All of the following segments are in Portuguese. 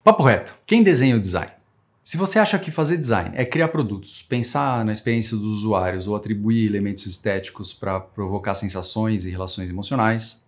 Papo reto, quem desenha o design? Se você acha que fazer design é criar produtos, pensar na experiência dos usuários ou atribuir elementos estéticos para provocar sensações e relações emocionais,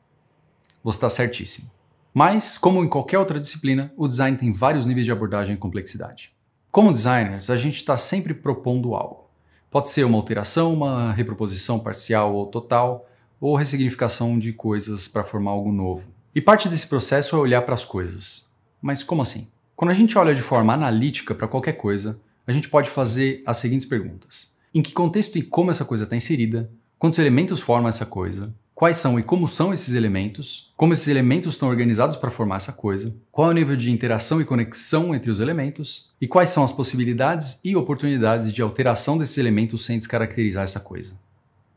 você está certíssimo. Mas, como em qualquer outra disciplina, o design tem vários níveis de abordagem e complexidade. Como designers, a gente está sempre propondo algo. Pode ser uma alteração, uma reproposição parcial ou total, ou ressignificação de coisas para formar algo novo. E parte desse processo é olhar para as coisas. Mas como assim? Quando a gente olha de forma analítica para qualquer coisa, a gente pode fazer as seguintes perguntas. Em que contexto e como essa coisa está inserida? Quantos elementos formam essa coisa? Quais são e como são esses elementos? Como esses elementos estão organizados para formar essa coisa? Qual é o nível de interação e conexão entre os elementos? E quais são as possibilidades e oportunidades de alteração desses elementos sem descaracterizar essa coisa?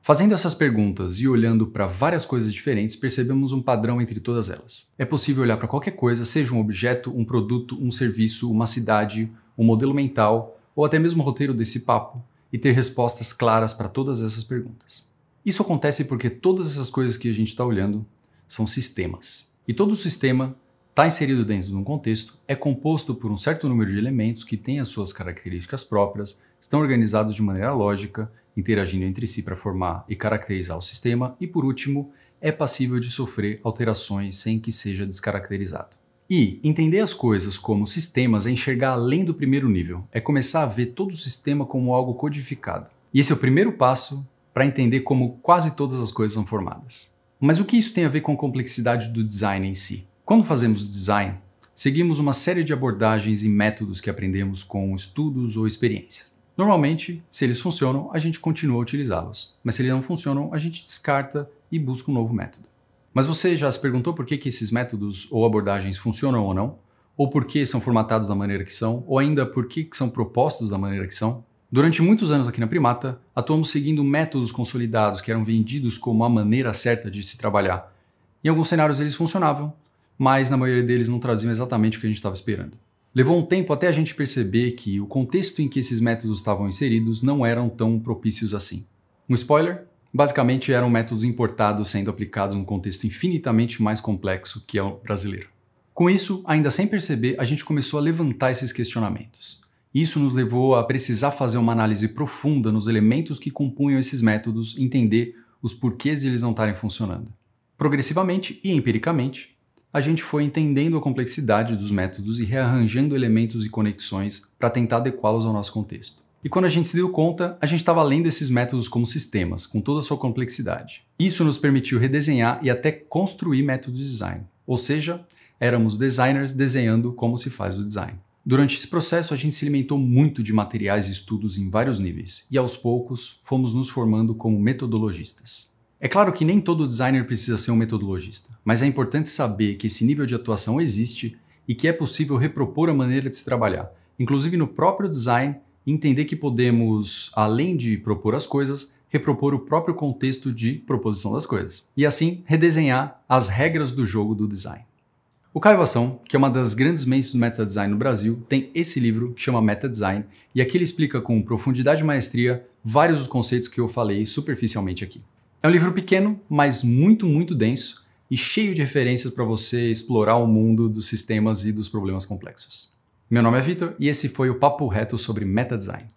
Fazendo essas perguntas e olhando para várias coisas diferentes, percebemos um padrão entre todas elas. É possível olhar para qualquer coisa, seja um objeto, um produto, um serviço, uma cidade, um modelo mental ou até mesmo o roteiro desse papo e ter respostas claras para todas essas perguntas. Isso acontece porque todas essas coisas que a gente está olhando são sistemas. E todo sistema está inserido dentro de um contexto, é composto por um certo número de elementos que têm as suas características próprias, estão organizados de maneira lógica, interagindo entre si para formar e caracterizar o sistema e, por último, é passível de sofrer alterações sem que seja descaracterizado. E entender as coisas como sistemas é enxergar além do primeiro nível, é começar a ver todo o sistema como algo codificado. E esse é o primeiro passo para entender como quase todas as coisas são formadas. Mas o que isso tem a ver com a complexidade do design em si? Quando fazemos design, seguimos uma série de abordagens e métodos que aprendemos com estudos ou experiências. Normalmente, se eles funcionam, a gente continua a utilizá-los, mas se eles não funcionam, a gente descarta e busca um novo método. Mas você já se perguntou por que esses métodos ou abordagens funcionam ou não? Ou por que são formatados da maneira que são? Ou ainda por que são propostos da maneira que são? Durante muitos anos aqui na Primata, atuamos seguindo métodos consolidados que eram vendidos como a maneira certa de se trabalhar. Em alguns cenários eles funcionavam, mas na maioria deles não traziam exatamente o que a gente estava esperando. Levou um tempo até a gente perceber que o contexto em que esses métodos estavam inseridos não eram tão propícios assim. Um spoiler? Basicamente eram métodos importados sendo aplicados num contexto infinitamente mais complexo que é o brasileiro. Com isso, ainda sem perceber, a gente começou a levantar esses questionamentos. Isso nos levou a precisar fazer uma análise profunda nos elementos que compunham esses métodos e entender os porquês de eles não estarem funcionando. Progressivamente e empiricamente, a gente foi entendendo a complexidade dos métodos e rearranjando elementos e conexões para tentar adequá-los ao nosso contexto. E quando a gente se deu conta, a gente estava lendo esses métodos como sistemas, com toda a sua complexidade. Isso nos permitiu redesenhar e até construir métodos de design. Ou seja, éramos designers desenhando como se faz o design. Durante esse processo, a gente se alimentou muito de materiais e estudos em vários níveis, e aos poucos fomos nos formando como metodologistas. É claro que nem todo designer precisa ser um metodologista, mas é importante saber que esse nível de atuação existe e que é possível repropor a maneira de se trabalhar, inclusive no próprio design, e entender que podemos, além de propor as coisas, repropor o próprio contexto de proposição das coisas, e assim redesenhar as regras do jogo do design. O Caio Vassão, que é uma das grandes mentes do meta-design no Brasil, tem esse livro que chama Meta-Design, e aqui ele explica com profundidade e maestria vários dos conceitos que eu falei superficialmente aqui. É um livro pequeno, mas muito denso e cheio de referências para você explorar o mundo dos sistemas e dos problemas complexos. Meu nome é Vitor e esse foi o Papo Reto sobre Meta-Design.